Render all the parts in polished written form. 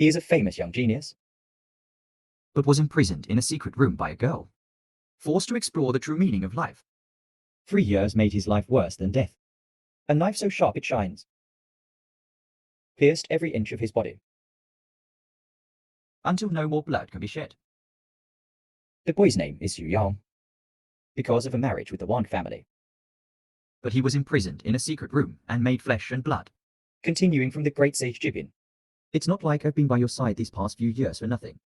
He is a famous young genius, but was imprisoned in a secret room by a girl, forced to explore the true meaning of life. 3 years made his life worse than death. A knife so sharp it shines pierced every inch of his body, until no more blood can be shed. The boy's name is Xu Yang, because of a marriage with the Wang family. But he was imprisoned in a secret room and made flesh and blood. Continuing from the great sage Jibin. It's not like I've been by your side these past few years for nothing.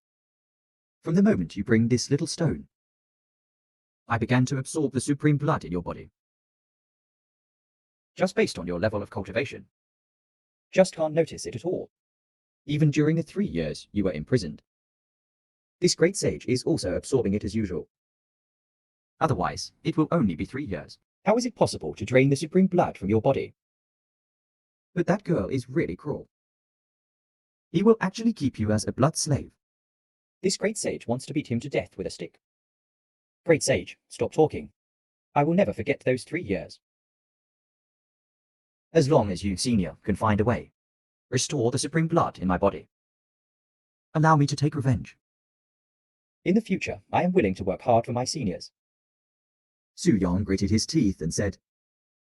From the moment you bring this little stone, I began to absorb the supreme blood in your body. Just based on your level of cultivation. Just can't notice it at all. Even during the 3 years you were imprisoned. This great sage is also absorbing it as usual. Otherwise, it will only be 3 years. How is it possible to drain the supreme blood from your body? But that girl is really cruel. He will actually keep you as a blood slave. This great sage wants to beat him to death with a stick. Great sage, stop talking. I will never forget those 3 years. As long as you, senior, can find a way. Restore the supreme blood in my body. Allow me to take revenge. In the future, I am willing to work hard for my seniors. Xu Yang gritted his teeth and said,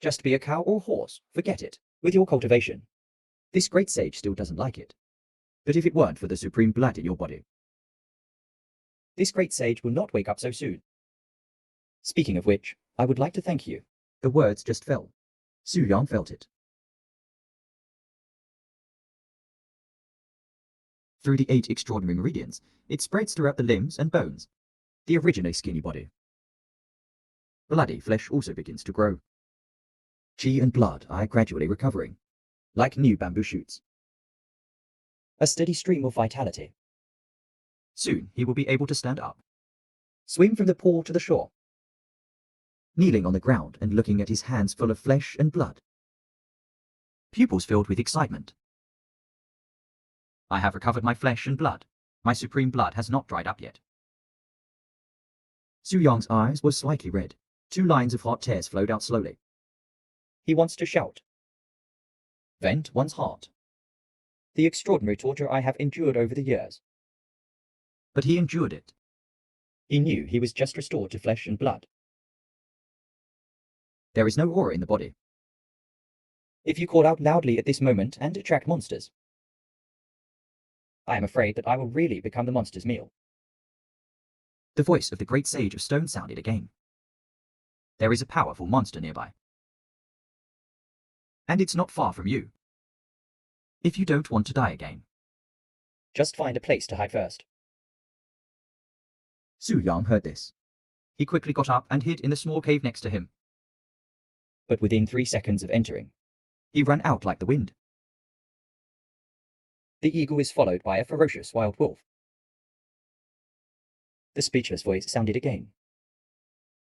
Just be a cow or horse, forget it, with your cultivation. This great sage still doesn't like it. But if it weren't for the supreme blood in your body, this great sage will not wake up so soon. Speaking of which, I would like to thank you. The words just fell. Xu Yang felt it. Through the 8 extraordinary meridians, it spreads throughout the limbs and bones, the originally skinny body. Bloody flesh also begins to grow. Qi and blood are gradually recovering, like new bamboo shoots. A steady stream of vitality. Soon he will be able to stand up. Swim from the pool to the shore. Kneeling on the ground and looking at his hands full of flesh and blood. Pupils filled with excitement. I have recovered my flesh and blood. My supreme blood has not dried up yet. Xu Yang's eyes were slightly red. 2 lines of hot tears flowed out slowly. He wants to shout. Vent one's heart. The extraordinary torture I have endured over the years. But he endured it. He knew he was just restored to flesh and blood. There is no aura in the body. If you call out loudly at this moment and attract monsters, I am afraid that I will really become the monster's meal. The voice of the great sage of stone sounded again. There is a powerful monster nearby. And it's not far from you. If you don't want to die again, just find a place to hide first. Xu Yang heard this. He quickly got up and hid in the small cave next to him. But within 3 seconds of entering, he ran out like the wind. The eagle is followed by a ferocious wild wolf. The speechless voice sounded again.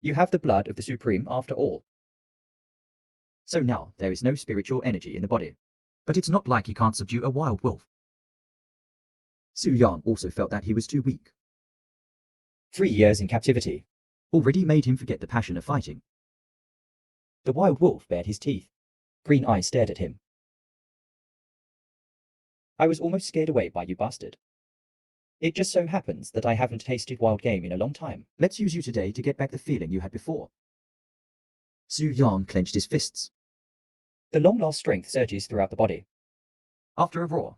You have the blood of the Supreme after all. So now there is no spiritual energy in the body. But it's not like he can't subdue a wild wolf. Xu Yang also felt that he was too weak. 3 years in captivity already made him forget the passion of fighting. The wild wolf bared his teeth. Green eyes stared at him. I was almost scared away by you, bastard. It just so happens that I haven't tasted wild game in a long time. Let's use you today to get back the feeling you had before. Xu Yang clenched his fists. The long-lost strength surges throughout the body. After a roar.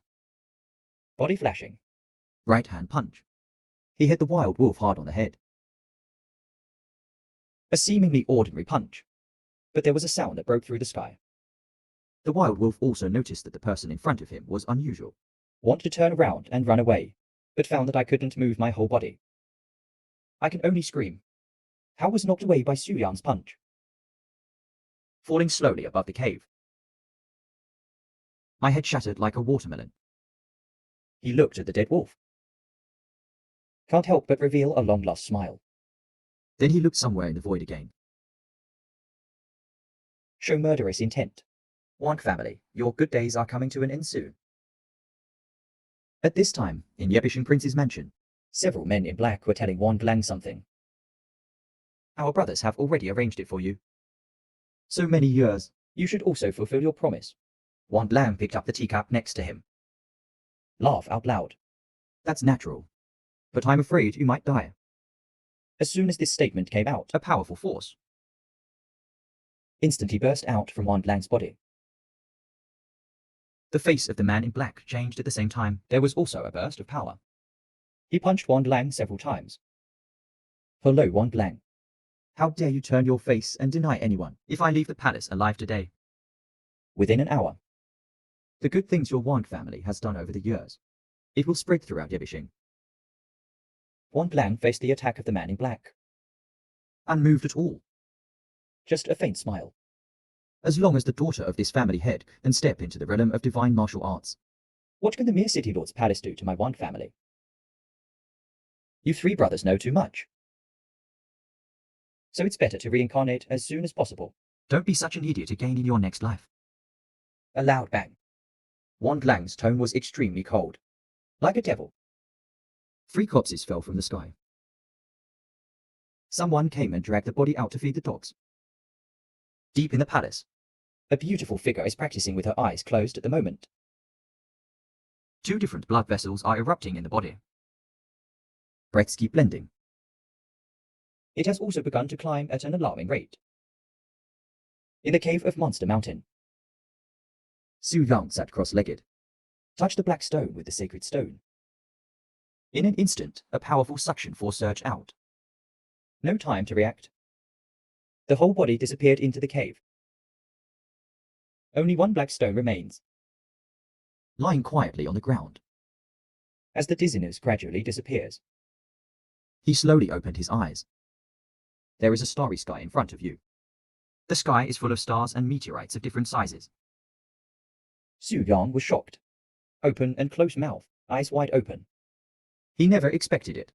Body flashing. Right hand punch. He hit the wild wolf hard on the head. A seemingly ordinary punch. But there was a sound that broke through the sky. The wild wolf also noticed that the person in front of him was unusual. Wanted to turn around and run away, but found that I couldn't move my whole body. I can only scream. How was knocked away by Xu Yang's punch? Falling slowly above the cave. My head shattered like a watermelon. He looked at the dead wolf. Can't help but reveal a long-lost smile. Then he looked somewhere in the void again. Show murderous intent. Wang family, your good days are coming to an end soon. At this time, in Yebishin Prince's mansion, several men in black were telling Wang Blang something. Our brothers have already arranged it for you. So many years. You should also fulfill your promise. Wang Blang picked up the teacup next to him. laugh out loud. That's natural. But I'm afraid you might die. As soon as this statement came out, A powerful force instantly burst out from Wang Lang's body. The face of the man in black changed at the same time. There was also a burst of power. He punched Wang Lang several times. Hello, Wang Lang. How dare you turn your face and deny anyone if I leave the palace alive today? Within an hour, The good things your Wang family has done over the years, it will spread throughout Yebishing. Wang Lang faced the attack of the man in black. Unmoved at all. Just a faint smile. As long as the daughter of this family head can step into the realm of divine martial arts. What can the mere city lord's palace do to my Wang family? You three brothers know too much. So it's better to reincarnate as soon as possible. Don't be such an idiot again in your next life. A loud bang. Wang Lang's tone was extremely cold. Like a devil. 3 corpses fell from the sky. Someone came and dragged the body out to feed the dogs. Deep in the palace, A beautiful figure is practicing with her eyes closed at the moment. 2 different blood vessels are erupting in the body. Breaths keep blending. It has also begun to climb at an alarming rate. In the cave of Monster Mountain, Su Yang sat cross-legged. touch the black stone with the sacred stone. In an instant, a powerful suction force surged out. No time to react. The whole body disappeared into the cave. Only one black stone remains. Lying quietly on the ground, As the dizziness gradually disappears, he slowly opened his eyes. There is a starry sky in front of you. The sky is full of stars and meteorites of different sizes. Su Yang was shocked. Open and closed mouth, eyes wide open. He never expected it.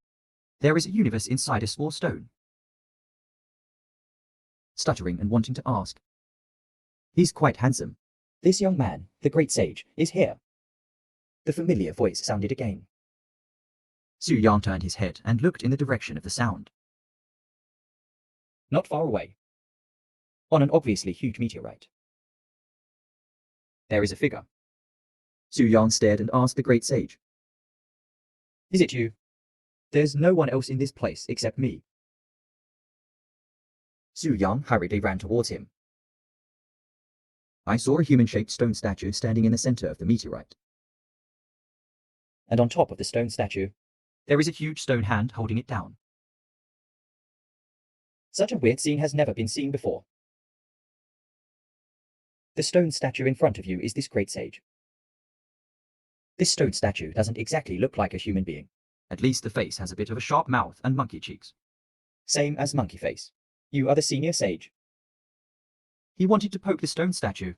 There is a universe inside a small stone. Stuttering and wanting to ask. He's quite handsome. This young man, the great sage, is here. The familiar voice sounded again. Su Yang turned his head and looked in the direction of the sound. Not far away. On an obviously huge meteorite. There is a figure. Su Yang stared and asked the great sage. Is it you? There's no one else in this place except me. Su Yang hurriedly ran towards him. I saw a human-shaped stone statue standing in the center of the meteorite. And on top of the stone statue, There is a huge stone hand holding it down. such a weird scene has never been seen before. The stone statue in front of you is this great sage. This stone statue doesn't exactly look like a human being. At least the face has a bit of a sharp mouth and monkey cheeks. Same as monkey face. You are the senior sage. He wanted to poke the stone statue,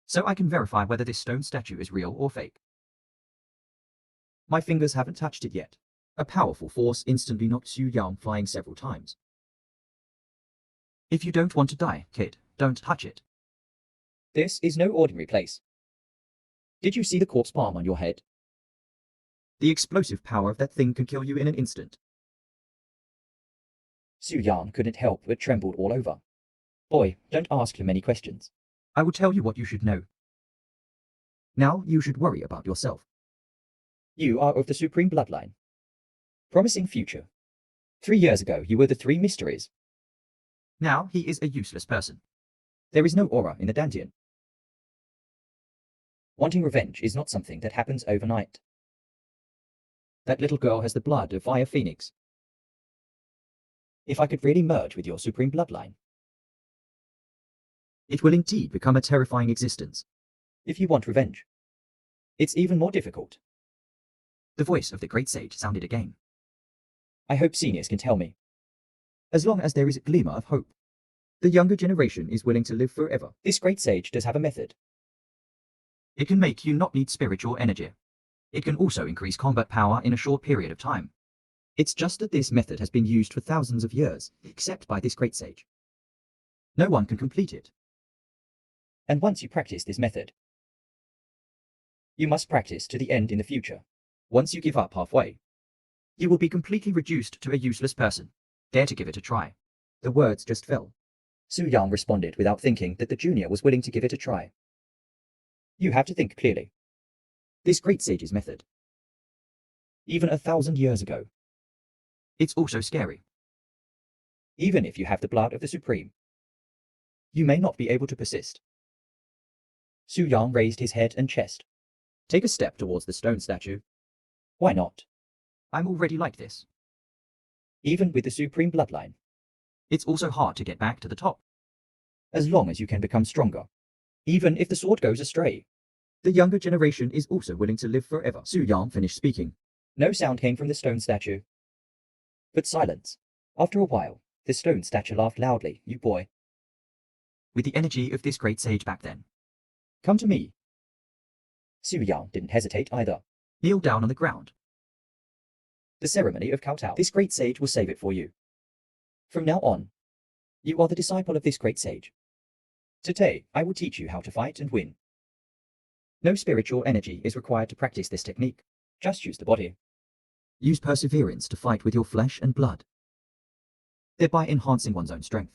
so I can verify whether this stone statue is real or fake. My fingers haven't touched it yet. A powerful force instantly knocked Su Yang flying several times. If you don't want to die, kid, don't touch it. This is no ordinary place. Did you see the corpse palm on your head? The explosive power of that thing can kill you in an instant. Su Yang couldn't help but trembled all over. Boy, don't ask too many questions. I will tell you what you should know. Now you should worry about yourself. You are of the supreme bloodline. Promising future. 3 years ago, you were the 3 mysteries. Now he is a useless person. There is no aura in the Dantian. Wanting revenge is not something that happens overnight. That little girl has the blood of Fire Phoenix. If I could really merge with your supreme bloodline. It will indeed become a terrifying existence. If you want revenge, it's even more difficult. The voice of the great sage sounded again. I hope seniors can tell me. As long as there is a glimmer of hope, the younger generation is willing to live forever. This great sage does have a method. It can make you not need spiritual energy. It can also increase combat power in a short period of time. It's just that this method has been used for thousands of years, except by this great sage. No one can complete it. And once you practice this method, you must practice to the end in the future. Once you give up halfway, You will be completely reduced to a useless person. Dare to give it a try. The words just fell. Su Yang responded without thinking that the junior was willing to give it a try. You have to think clearly. this great sage's method. Even 1,000 years ago, It's also scary. even if you have the blood of the Supreme, you may not be able to persist. Su Yang raised his head and chest. Take a step towards the stone statue. Why not? I'm already like this. Even with the Supreme bloodline, It's also hard to get back to the top. as long as you can become stronger, even if the sword goes astray. The younger generation is also willing to live forever. Su Yang finished speaking. No sound came from the stone statue, but silence. After a while, the stone statue laughed loudly. You boy, With the energy of this great sage back then, come to me. Su Yang didn't hesitate either. kneel down on the ground. The ceremony of kowtow. This great sage will save it for you. From now on, you are the disciple of this great sage. Today, I will teach you how to fight and win. No spiritual energy is required to practice this technique. Just use the body. Use perseverance to fight with your flesh and blood, thereby enhancing one's own strength.